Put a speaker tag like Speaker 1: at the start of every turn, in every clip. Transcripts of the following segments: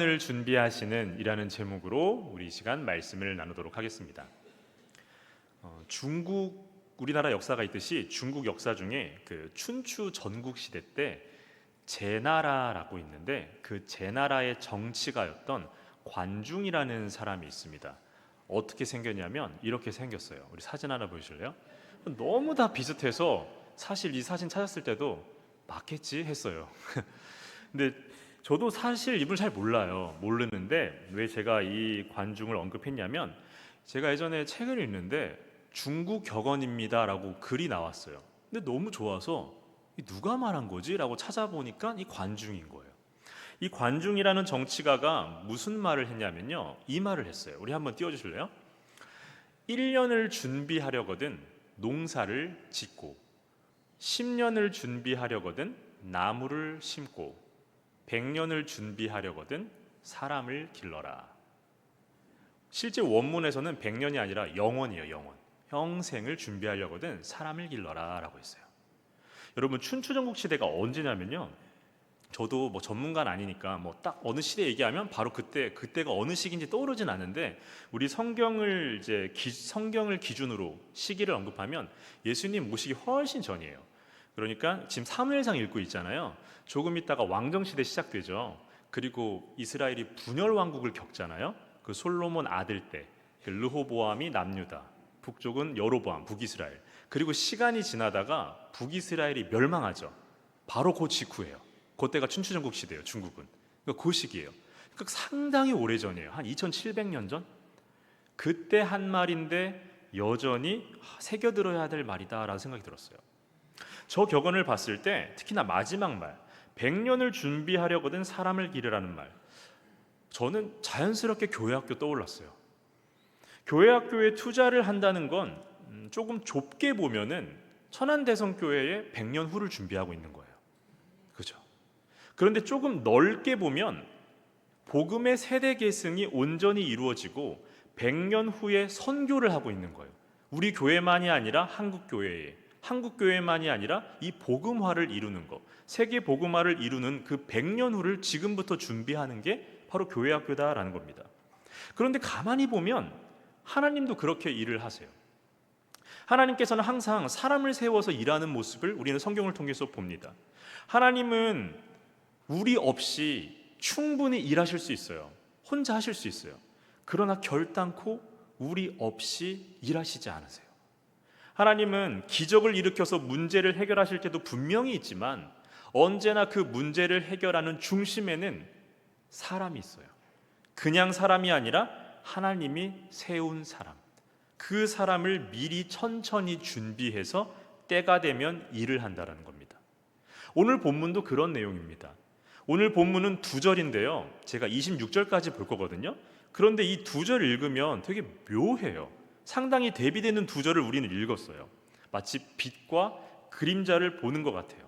Speaker 1: 을 준비하시는 이라는 제목으로 우리 이 시간 말씀을 나누도록 하겠습니다. 우리나라 역사가 있듯이 중국 역사 중에 그 춘추 전국 시대 때 제나라라고 있는데 그 제나라의 정치가였던 관중이라는 사람이 있습니다. 어떻게 생겼냐면 이렇게 생겼어요. 우리 사진 하나 보여줄래요? 너무 다 비슷해서 사실 이 사진 찾았을 때도 맞겠지 했어요. 근데 저도 사실 이분을 잘 모르는데 왜 제가 이 관중을 언급했냐면 제가 예전에 책을 읽는데 중국 격언입니다라고 글이 나왔어요. 근데 너무 좋아서 누가 말한 거지? 라고 찾아보니까 이 관중인 거예요. 이 관중이라는 정치가가 무슨 말을 했냐면요, 이 말을 했어요. 우리 한번 띄워주실래요? 1년을 준비하려거든 농사를 짓고 10년을 준비하려거든 나무를 심고 100년을 준비하려거든 사람을 길러라. 실제 원문에서는 100년이 아니라 영원이에요. 영원. 평생을 준비하려거든 사람을 길러라 라고 했어요. 여러분, 춘추전국 시대가 언제냐면요, 저도 뭐 전문가는 아니니까 뭐 딱 어느 시대 얘기하면 바로 그때가 어느 시기인지 떠오르진 않는데, 우리 성경을 기준으로 시기를 언급하면 예수님 모시기 훨씬 전이에요. 그러니까 지금 사무엘상 읽고 있잖아요. 조금 있다가 왕정 시대 시작되죠. 그리고 이스라엘이 분열 왕국을 겪잖아요. 그 솔로몬 아들 때 르호보암이 남유다, 북쪽은 여로보암, 북이스라엘. 그리고 시간이 지나다가 북이스라엘이 멸망하죠. 바로 그 직후예요. 그때가 춘추전국 시대예요. 중국은. 그러니까 그 시기예요. 그러니까 상당히 오래전이에요. 한 2700년 전. 그때 한 말인데 여전히 새겨들어야 될 말이다라는 생각이 들었어요. 저 격언을 봤을 때 특히나 마지막 말 100년을 준비하려거든 사람을 기르라는 말, 저는 자연스럽게 교회학교 떠올랐어요. 교회학교에 투자를 한다는 건 조금 좁게 보면은 천안대성교회의 100년 후를 준비하고 있는 거예요. 그죠? 그런데 조금 넓게 보면 복음의 세대 계승이 온전히 이루어지고 100년 후에 선교를 하고 있는 거예요. 우리 교회만이 아니라 한국 교회만이 아니라 이 복음화를 이루는 것, 세계 복음화를 이루는 그 100년 후를 지금부터 준비하는 게 바로 교회학교다라는 겁니다. 그런데 가만히 보면 하나님도 그렇게 일을 하세요. 하나님께서는 항상 사람을 세워서 일하는 모습을 우리는 성경을 통해서 봅니다. 하나님은 우리 없이 충분히 일하실 수 있어요. 혼자 하실 수 있어요. 그러나 결단코 우리 없이 일하시지 않으세요. 하나님은 기적을 일으켜서 문제를 해결하실 때도 분명히 있지만 언제나 그 문제를 해결하는 중심에는 사람이 있어요. 그냥 사람이 아니라 하나님이 세운 사람, 그 사람을 미리 천천히 준비해서 때가 되면 일을 한다는 겁니다. 오늘 본문도 그런 내용입니다. 오늘 본문은 2절인데요, 제가 26절까지 볼 거거든요. 그런데 이 2절 읽으면 되게 묘해요. 상당히 대비되는 2절을 우리는 읽었어요. 마치 빛과 그림자를 보는 것 같아요.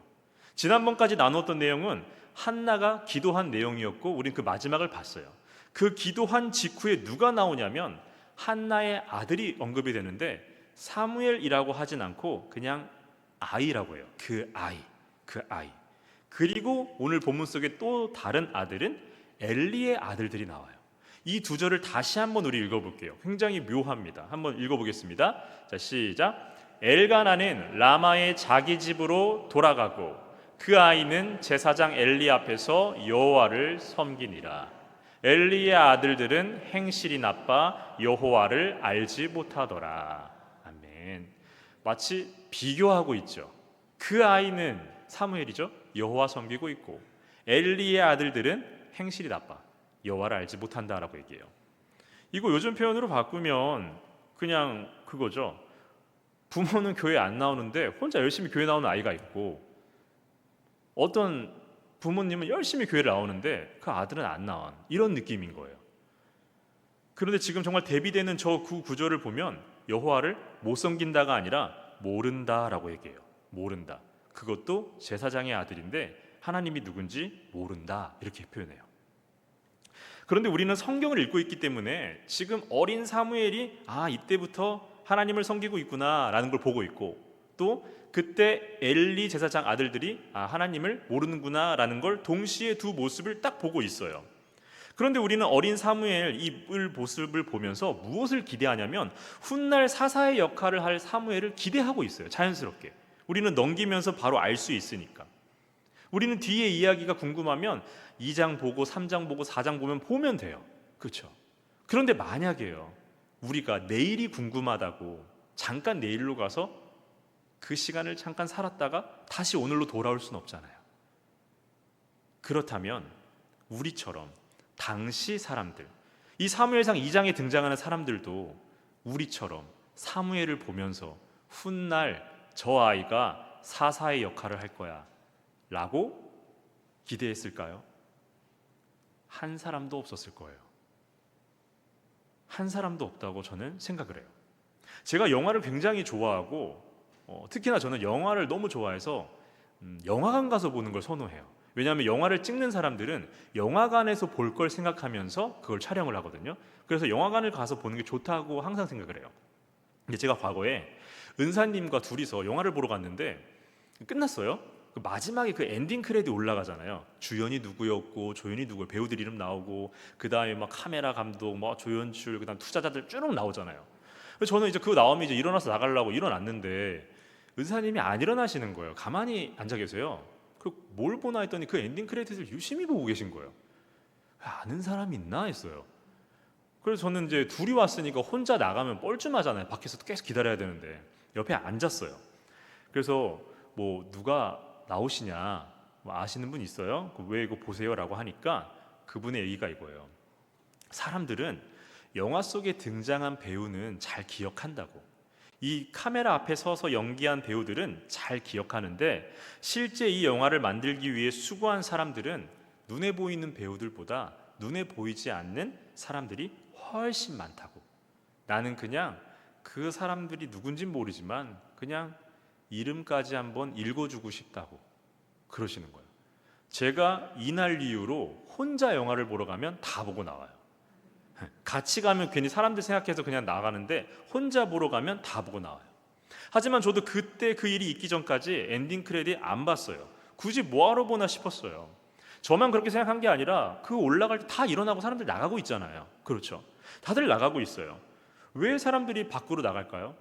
Speaker 1: 지난번까지 나누었던 내용은 한나가 기도한 내용이었고 우린 그 마지막을 봤어요. 그 기도한 직후에 누가 나오냐면 한나의 아들이 언급이 되는데 사무엘이라고 하진 않고 그냥 아이라고 해요. 그 아이. 그리고 오늘 본문 속에 또 다른 아들은 엘리의 아들들이 나와요. 이 2절을 다시 한번 우리 읽어볼게요. 굉장히 묘합니다. 한번 읽어보겠습니다. 자, 시작. 엘가나는 라마의 자기 집으로 돌아가고 그 아이는 제사장 엘리 앞에서 여호와를 섬기니라. 엘리의 아들들은 행실이 나빠 여호와를 알지 못하더라. 아멘. 마치 비교하고 있죠. 그 아이는 사무엘이죠. 여호와 섬기고 있고 엘리의 아들들은 행실이 나빠 여호와를 알지 못한다라고 얘기해요. 이거 요즘 표현으로 바꾸면 그냥 그거죠. 부모는 교회 안 나오는데 혼자 열심히 교회 나오는 아이가 있고, 어떤 부모님은 열심히 교회를 나오는데 그 아들은 안 나와, 이런 느낌인 거예요. 그런데 지금 정말 대비되는 저 구절을 보면 여호와를 못 섬긴다가 아니라 모른다라고 얘기해요. 모른다. 그것도 제사장의 아들인데 하나님이 누군지 모른다, 이렇게 표현해요. 그런데 우리는 성경을 읽고 있기 때문에 지금 어린 사무엘이 이때부터 하나님을 섬기고 있구나 라는 걸 보고 있고, 또 그때 엘리 제사장 아들들이 하나님을 모르는구나 라는 걸 동시에 두 모습을 딱 보고 있어요. 그런데 우리는 어린 사무엘 이 모습을 보면서 무엇을 기대하냐면 훗날 사사의 역할을 할 사무엘을 기대하고 있어요. 자연스럽게. 우리는 넘기면서 바로 알 수 있으니까. 우리는 뒤에 이야기가 궁금하면 2장 보고 3장 보고 4장 보면 돼요. 그렇죠? 그런데 만약에요, 우리가 내일이 궁금하다고 잠깐 내일로 가서 그 시간을 잠깐 살았다가 다시 오늘로 돌아올 수는 없잖아요. 그렇다면 우리처럼 당시 사람들, 이 사무엘상 2장에 등장하는 사람들도 우리처럼 사무엘을 보면서 훗날 저 아이가 사사의 역할을 할 거야 라고 기대했을까요? 한 사람도 없었을 거예요. 한 사람도 없다고 저는 생각을 해요. 제가 영화를 굉장히 좋아하고 특히나 저는 영화를 너무 좋아해서 영화관 가서 보는 걸 선호해요. 왜냐하면 영화를 찍는 사람들은 영화관에서 볼 걸 생각하면서 그걸 촬영을 하거든요. 그래서 영화관을 가서 보는 게 좋다고 항상 생각을 해요. 근데 제가 과거에 은사님과 둘이서 영화를 보러 갔는데 끝났어요. 그 마지막에 그 엔딩 크레딧 올라가잖아요. 주연이 누구였고 조연이 누구예요. 배우들 이름 나오고 그 다음에 막 카메라 감독, 뭐 조연출, 그다음 투자자들 쭉 나오잖아요. 그래서 저는 이제 그거 나오면 이제 일어나서 나가려고 일어났는데 은사님이 안 일어나시는 거예요. 가만히 앉아 계세요. 그 뭘 보나 했더니 그 엔딩 크레딧을 유심히 보고 계신 거예요. 아는 사람이 있나 했어요. 그래서 저는 이제 둘이 왔으니까 혼자 나가면 뻘쭘하잖아요. 밖에서 계속 기다려야 되는데 옆에 앉았어요. 그래서 뭐 누가 나오시냐, 뭐 아시는 분 있어요? 왜 이거 보세요라고 하니까 그분의 얘기가 이거예요. 사람들은 영화 속에 등장한 배우는 잘 기억한다고. 이 카메라 앞에 서서 연기한 배우들은 잘 기억하는데 실제 이 영화를 만들기 위해 수고한 사람들은 눈에 보이는 배우들보다 눈에 보이지 않는 사람들이 훨씬 많다고. 나는 그냥 그 사람들이 누군지 모르지만 그냥 이름까지 한번 읽어주고 싶다고 그러시는 거예요. 제가 이날 이후로 혼자 영화를 보러 가면 다 보고 나와요. 같이 가면 괜히 사람들 생각해서 그냥 나가는데 혼자 보러 가면 다 보고 나와요. 하지만 저도 그때 그 일이 있기 전까지 엔딩 크레딧 안 봤어요. 굳이 뭐하러 보나 싶었어요. 저만 그렇게 생각한 게 아니라 그 올라갈 때 다 일어나고 사람들 나가고 있잖아요. 그렇죠? 다들 나가고 있어요. 왜 사람들이 밖으로 나갈까요?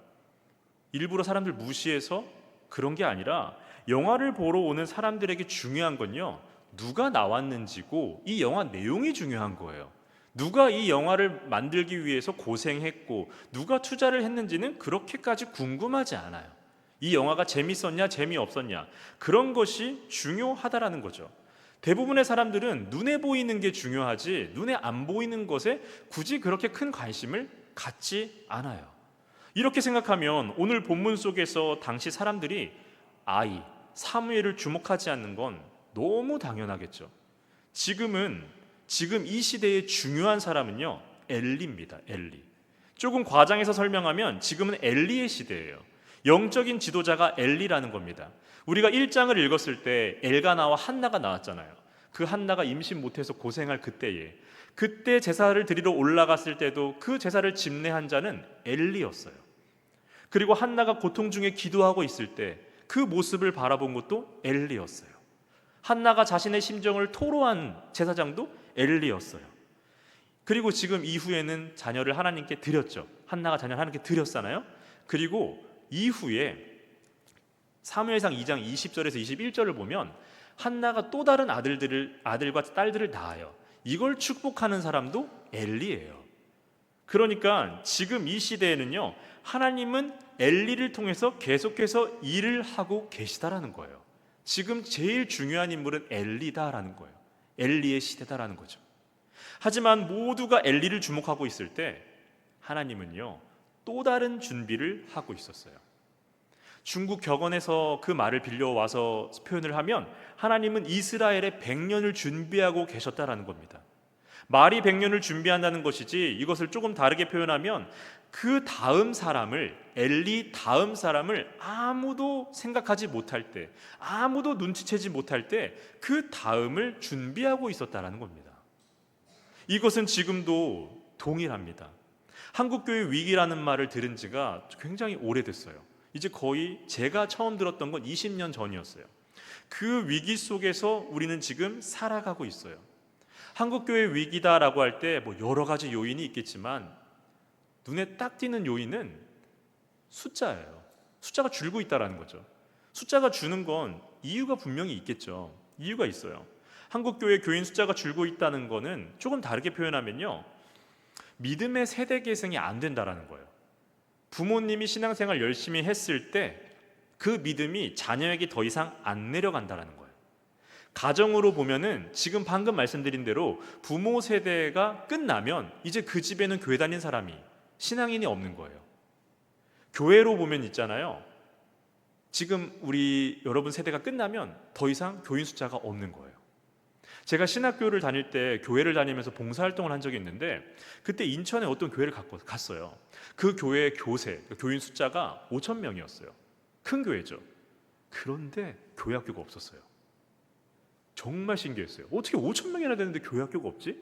Speaker 1: 일부러 사람들 무시해서 그런 게 아니라 영화를 보러 오는 사람들에게 중요한 건요, 누가 나왔는지고 이 영화 내용이 중요한 거예요. 누가 이 영화를 만들기 위해서 고생했고 누가 투자를 했는지는 그렇게까지 궁금하지 않아요. 이 영화가 재밌었냐 재미없었냐 그런 것이 중요하다라는 거죠. 대부분의 사람들은 눈에 보이는 게 중요하지 눈에 안 보이는 것에 굳이 그렇게 큰 관심을 갖지 않아요. 이렇게 생각하면 오늘 본문 속에서 당시 사람들이 아이 사무엘을 주목하지 않는 건 너무 당연하겠죠. 지금 이 시대의 중요한 사람은요, 엘리입니다. 엘리. 조금 과장해서 설명하면 지금은 엘리의 시대예요. 영적인 지도자가 엘리라는 겁니다. 우리가 1장을 읽었을 때 엘가나와 한나가 나왔잖아요. 그 한나가 임신 못해서 고생할 그때 제사를 드리러 올라갔을 때도 그 제사를 집례한 자는 엘리였어요. 그리고 한나가 고통 중에 기도하고 있을 때 그 모습을 바라본 것도 엘리였어요. 한나가 자신의 심정을 토로한 제사장도 엘리였어요. 그리고 지금 이후에는 자녀를 하나님께 드렸죠. 한나가 자녀를 하나님께 드렸잖아요. 그리고 이후에 사무엘상 2장 20절에서 21절을 보면 한나가 또 다른 아들과 딸들을 낳아요. 이걸 축복하는 사람도 엘리예요. 그러니까 지금 이 시대에는요, 하나님은 엘리를 통해서 계속해서 일을 하고 계시다라는 거예요. 지금 제일 중요한 인물은 엘리다라는 거예요. 엘리의 시대다라는 거죠. 하지만 모두가 엘리를 주목하고 있을 때 하나님은요, 또 다른 준비를 하고 있었어요. 중국 격언에서 그 말을 빌려와서 표현을 하면 하나님은 이스라엘의 100년을 준비하고 계셨다라는 겁니다. 말이 100년을 준비한다는 것이지, 이것을 조금 다르게 표현하면 그 다음 사람을, 엘리 다음 사람을 아무도 생각하지 못할 때, 아무도 눈치채지 못할 때 그 다음을 준비하고 있었다라는 겁니다. 이것은 지금도 동일합니다. 한국교회 위기라는 말을 들은 지가 굉장히 오래됐어요. 이제 거의 제가 처음 들었던 건 20년 전이었어요. 그 위기 속에서 우리는 지금 살아가고 있어요. 한국교회 위기다라고 할 때 뭐 여러 가지 요인이 있겠지만 눈에 딱 띄는 요인은 숫자예요. 숫자가 줄고 있다라는 거죠. 숫자가 주는 건 이유가 분명히 있겠죠. 이유가 있어요. 한국교회 교인 숫자가 줄고 있다는 거는 조금 다르게 표현하면요, 믿음의 세대 계승이 안 된다라는 거예요. 부모님이 신앙생활 열심히 했을 때 그 믿음이 자녀에게 더 이상 안 내려간다라는 거예요. 가정으로 보면은 지금 방금 말씀드린 대로 부모 세대가 끝나면 이제 그 집에는 교회 다닌 사람이, 신앙인이 없는 거예요. 교회로 보면 있잖아요, 지금 우리 여러분 세대가 끝나면 더 이상 교인 숫자가 없는 거예요. 제가 신학교를 다닐 때 교회를 다니면서 봉사활동을 한 적이 있는데 그때 인천에 어떤 교회를 갔어요. 그 교회의 교세, 교인 숫자가 5천 명이었어요. 큰 교회죠. 그런데 교회 학교가 없었어요. 정말 신기했어요. 어떻게 5천 명이나 되는데 교회 학교가 없지?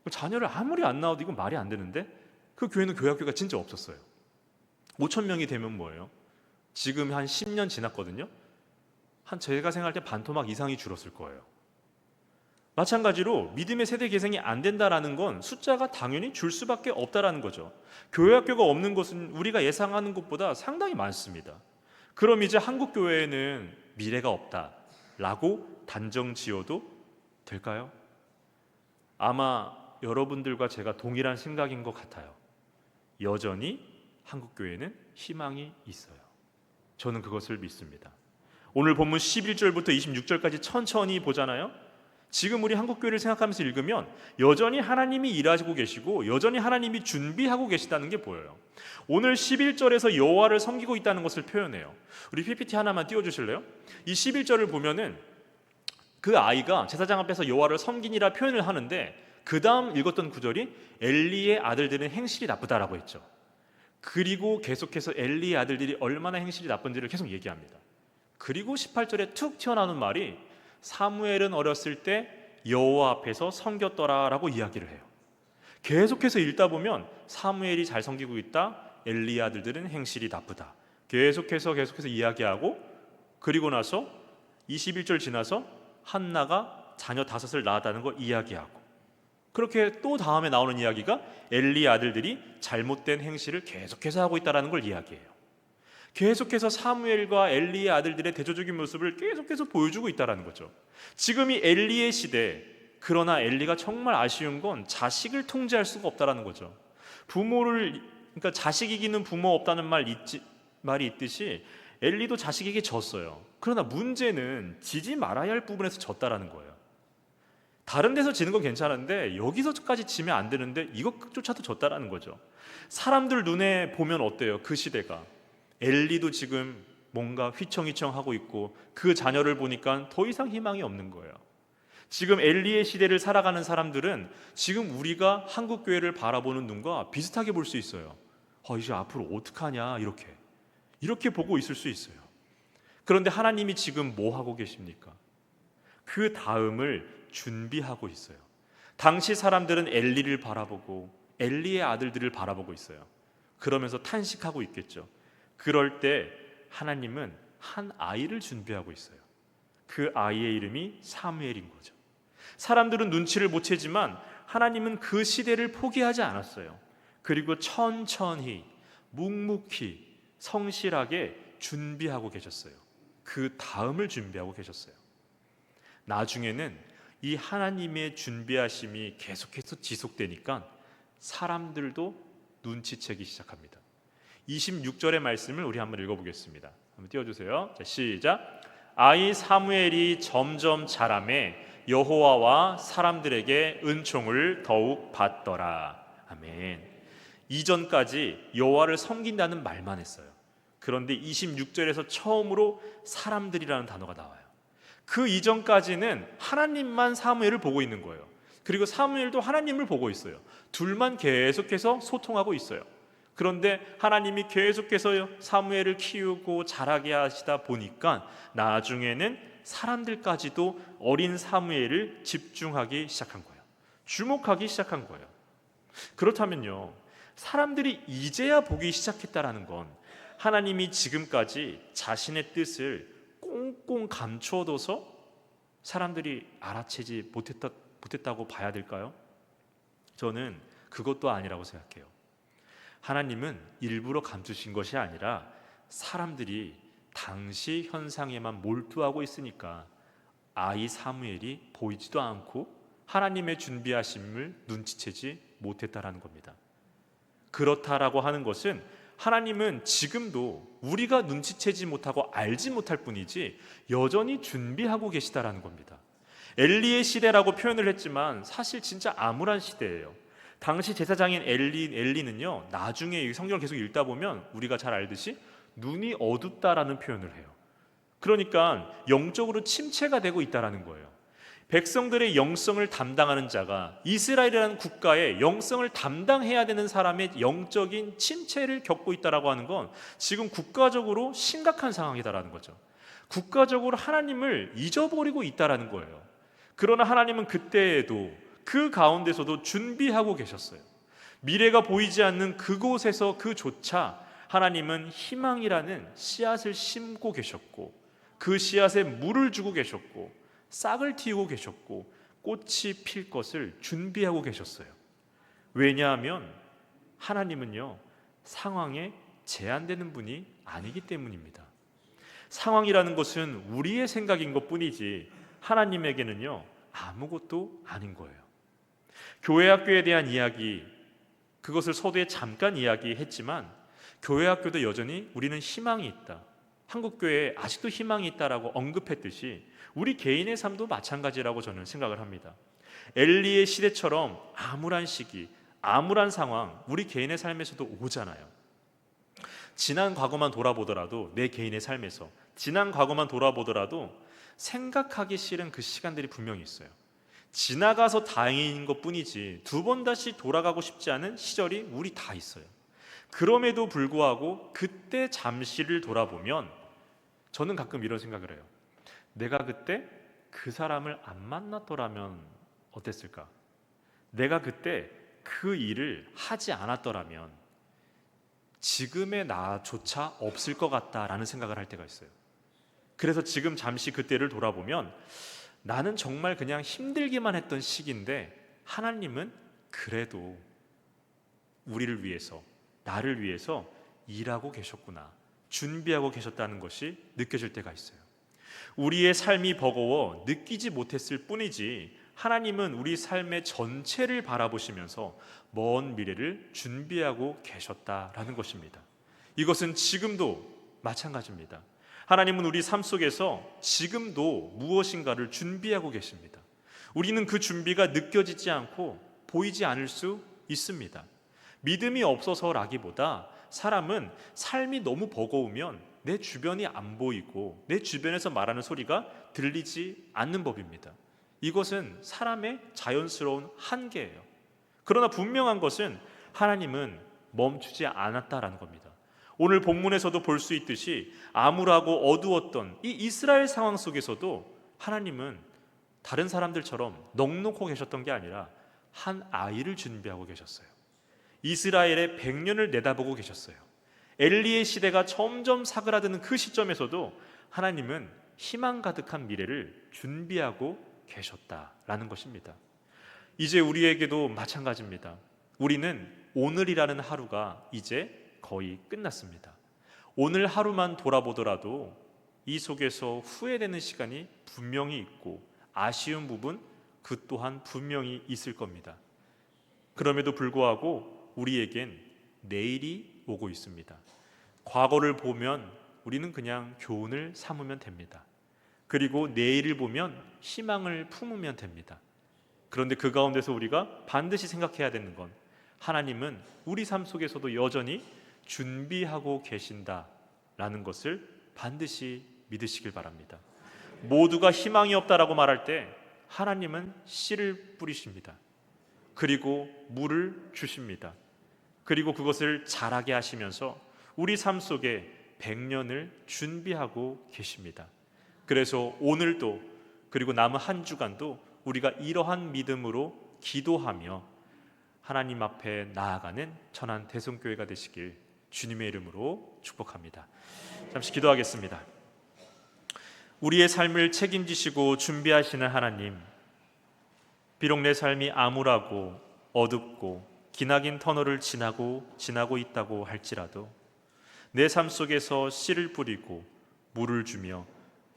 Speaker 1: 자녀를 아무리 안 낳아도 이건 말이 안 되는데 그 교회는 교회 학교가 진짜 없었어요. 5천 명이 되면 뭐예요? 지금 한 10년 지났거든요. 한 제가 생각할 때 반토막 이상이 줄었을 거예요. 마찬가지로 믿음의 세대 계승이 안 된다라는 건 숫자가 당연히 줄 수밖에 없다라는 거죠. 교회 학교가 없는 것은 우리가 예상하는 것보다 상당히 많습니다. 그럼 이제 한국 교회에는 미래가 없다라고 단정 지어도 될까요? 아마 여러분들과 제가 동일한 생각인 것 같아요. 여전히 한국 교회는 희망이 있어요. 저는 그것을 믿습니다. 오늘 본문 11절부터 26절까지 천천히 보잖아요. 지금 우리 한국교회를 생각하면서 읽으면 여전히 하나님이 일하시고 계시고 여전히 하나님이 준비하고 계시다는 게 보여요. 오늘 11절에서 여호와를 섬기고 있다는 것을 표현해요. 우리 PPT 하나만 띄워주실래요? 이 11절을 보면은 그 아이가 제사장 앞에서 여호와를 섬기니라 표현을 하는데 그 다음 읽었던 구절이 엘리의 아들들은 행실이 나쁘다라고 했죠. 그리고 계속해서 엘리의 아들들이 얼마나 행실이 나쁜지를 계속 얘기합니다. 그리고 18절에 툭 튀어나오는 말이 사무엘은 어렸을 때 여호와 앞에서 섬겼더라라고 이야기를 해요. 계속해서 읽다 보면 사무엘이 잘 섬기고 있다, 엘리의 아들들은 행실이 나쁘다, 계속해서 이야기하고, 그리고 나서 21절 지나서 한나가 자녀 5을 낳았다는 걸 이야기하고, 그렇게 또 다음에 나오는 이야기가 엘리의 아들들이 잘못된 행실을 계속해서 하고 있다는 걸 이야기해요. 계속해서 사무엘과 엘리의 아들들의 대조적인 모습을 계속해서 보여주고 있다는 거죠. 지금 이 엘리의 시대, 그러나 엘리가 정말 아쉬운 건 자식을 통제할 수가 없다는 거죠. 그러니까 자식 이기는 부모 없다는 말이 있듯이 엘리도 자식에게 졌어요. 그러나 문제는 지지 말아야 할 부분에서 졌다는 거예요. 다른 데서 지는 건 괜찮은데 여기서까지 지면 안 되는데 이것조차도 졌다는 거죠. 사람들 눈에 보면 어때요? 그 시대가 엘리도 지금 뭔가 휘청휘청하고 있고 그 자녀를 보니까 더 이상 희망이 없는 거예요. 지금 엘리의 시대를 살아가는 사람들은 지금 우리가 한국교회를 바라보는 눈과 비슷하게 볼 수 있어요. 이제 앞으로 어떡하냐, 이렇게 보고 있을 수 있어요. 그런데 하나님이 지금 뭐 하고 계십니까? 그 다음을 준비하고 있어요. 당시 사람들은 엘리를 바라보고 엘리의 아들들을 바라보고 있어요. 그러면서 탄식하고 있겠죠. 그럴 때 하나님은 한 아이를 준비하고 있어요. 그 아이의 이름이 사무엘인 거죠. 사람들은 눈치를 못 채지만 하나님은 그 시대를 포기하지 않았어요. 그리고 천천히 묵묵히 성실하게 준비하고 계셨어요. 그 다음을 준비하고 계셨어요. 나중에는 이 하나님의 준비하심이 계속해서 지속되니까 사람들도 눈치채기 시작합니다. 26절의 말씀을 우리 한번 읽어보겠습니다. 한번 띄워주세요. 자, 시작. 아이 사무엘이 점점 자라매 여호와와 사람들에게 은총을 더욱 받더라. 아멘. 이전까지 여호와를 섬긴다는 말만 했어요. 그런데 26절에서 처음으로 사람들이라는 단어가 나와요. 그 이전까지는 하나님만 사무엘을 보고 있는 거예요. 그리고 사무엘도 하나님을 보고 있어요. 둘만 계속해서 소통하고 있어요. 그런데 하나님이 계속해서 사무엘을 키우고 자라게 하시다 보니까 나중에는 사람들까지도 어린 사무엘을 집중하기 시작한 거예요. 주목하기 시작한 거예요. 그렇다면요, 사람들이 이제야 보기 시작했다라는 건 하나님이 지금까지 자신의 뜻을 꽁꽁 감춰둬서 사람들이 알아채지 못했다고 봐야 될까요? 저는 그것도 아니라고 생각해요. 하나님은 일부러 감추신 것이 아니라 사람들이 당시 현상에만 몰두하고 있으니까 아이 사무엘이 보이지도 않고 하나님의 준비하심을 눈치채지 못했다라는 겁니다. 그렇다라고 하는 것은 하나님은 지금도 우리가 눈치채지 못하고 알지 못할 뿐이지 여전히 준비하고 계시다라는 겁니다. 엘리의 시대라고 표현을 했지만 사실 진짜 암울한 시대예요. 당시 제사장인 엘리는요, 나중에 성경을 계속 읽다 보면 우리가 잘 알듯이 눈이 어둡다라는 표현을 해요. 그러니까 영적으로 침체가 되고 있다라는 거예요. 백성들의 영성을 담당하는 자가, 이스라엘이라는 국가의 영성을 담당해야 되는 사람의 영적인 침체를 겪고 있다라고 하는 건 지금 국가적으로 심각한 상황이다라는 거죠. 국가적으로 하나님을 잊어버리고 있다라는 거예요. 그러나 하나님은 그때에도 그 가운데서도 준비하고 계셨어요. 미래가 보이지 않는 그곳에서 그조차 하나님은 희망이라는 씨앗을 심고 계셨고, 그 씨앗에 물을 주고 계셨고, 싹을 틔우고 계셨고, 꽃이 필 것을 준비하고 계셨어요. 왜냐하면 하나님은요, 상황에 제한되는 분이 아니기 때문입니다. 상황이라는 것은 우리의 생각인 것뿐이지 하나님에게는요, 아무것도 아닌 거예요. 교회학교에 대한 이야기, 그것을 서두에 잠깐 이야기했지만 교회학교도 여전히 우리는 희망이 있다, 한국교회에 아직도 희망이 있다라고 언급했듯이 우리 개인의 삶도 마찬가지라고 저는 생각을 합니다. 엘리의 시대처럼 암울한 시기, 암울한 상황, 우리 개인의 삶에서도 오잖아요. 지난 과거만 돌아보더라도, 내 개인의 삶에서 지난 과거만 돌아보더라도 생각하기 싫은 그 시간들이 분명히 있어요. 지나가서 다행인 것뿐이지 두 번 다시 돌아가고 싶지 않은 시절이 우리 다 있어요. 그럼에도 불구하고 그때 잠시를 돌아보면 저는 가끔 이런 생각을 해요. 내가 그때 그 사람을 안 만났더라면 어땠을까? 내가 그때 그 일을 하지 않았더라면 지금의 나조차 없을 것 같다라는 생각을 할 때가 있어요. 그래서 지금 잠시 그때를 돌아보면 나는 정말 그냥 힘들기만 했던 시기인데 하나님은 그래도 우리를 위해서, 나를 위해서 일하고 계셨구나, 준비하고 계셨다는 것이 느껴질 때가 있어요. 우리의 삶이 버거워 느끼지 못했을 뿐이지 하나님은 우리 삶의 전체를 바라보시면서 먼 미래를 준비하고 계셨다라는 것입니다. 이것은 지금도 마찬가지입니다. 하나님은 우리 삶 속에서 지금도 무엇인가를 준비하고 계십니다. 우리는 그 준비가 느껴지지 않고 보이지 않을 수 있습니다. 믿음이 없어서라기보다 사람은 삶이 너무 버거우면 내 주변이 안 보이고 내 주변에서 말하는 소리가 들리지 않는 법입니다. 이것은 사람의 자연스러운 한계예요. 그러나 분명한 것은 하나님은 멈추지 않았다라는 겁니다. 오늘 본문에서도 볼 수 있듯이 암울하고 어두웠던 이 이스라엘 상황 속에서도 하나님은 다른 사람들처럼 넋놓고 계셨던 게 아니라 한 아이를 준비하고 계셨어요. 이스라엘의 100년을 내다보고 계셨어요. 엘리의 시대가 점점 사그라드는 그 시점에서도 하나님은 희망 가득한 미래를 준비하고 계셨다라는 것입니다. 이제 우리에게도 마찬가지입니다. 우리는 오늘이라는 하루가 이제 거의 끝났습니다. 오늘 하루만 돌아보더라도 이 속에서 후회되는 시간이 분명히 있고 아쉬운 부분 그 또한 분명히 있을 겁니다. 그럼에도 불구하고 우리에겐 내일이 오고 있습니다. 과거를 보면 우리는 그냥 교훈을 삼으면 됩니다. 그리고 내일을 보면 희망을 품으면 됩니다. 그런데 그 가운데서 우리가 반드시 생각해야 되는 건 하나님은 우리 삶 속에서도 여전히 준비하고 계신다라는 것을 반드시 믿으시길 바랍니다. 모두가 희망이 없다라고 말할 때 하나님은 씨를 뿌리십니다. 그리고 물을 주십니다. 그리고 그것을 자라게 하시면서 우리 삶 속에 100년을 준비하고 계십니다. 그래서 오늘도 그리고 남은 한 주간도 우리가 이러한 믿음으로 기도하며 하나님 앞에 나아가는 천안 대성교회가 되시길 주님의 이름으로 축복합니다. 잠시 기도하겠습니다. 우리의 삶을 책임지시고 준비하시는 하나님, 비록 내 삶이 암울하고 어둡고 기나긴 터널을 지나고 있다고 할지라도 내 삶 속에서 씨를 뿌리고 물을 주며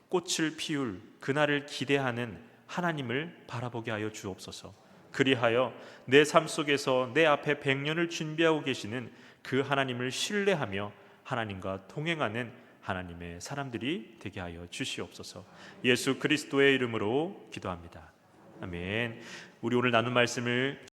Speaker 1: 꽃을 피울 그날을 기대하는 하나님을 바라보게 하여 주옵소서. 그리하여 내 삶 속에서 내 앞에 100년을 준비하고 계시는 그 하나님을 신뢰하며 하나님과 동행하는 하나님의 사람들이 되게 하여 주시옵소서. 예수 그리스도의 이름으로 기도합니다. 아멘. 우리 오늘 나눈 말씀을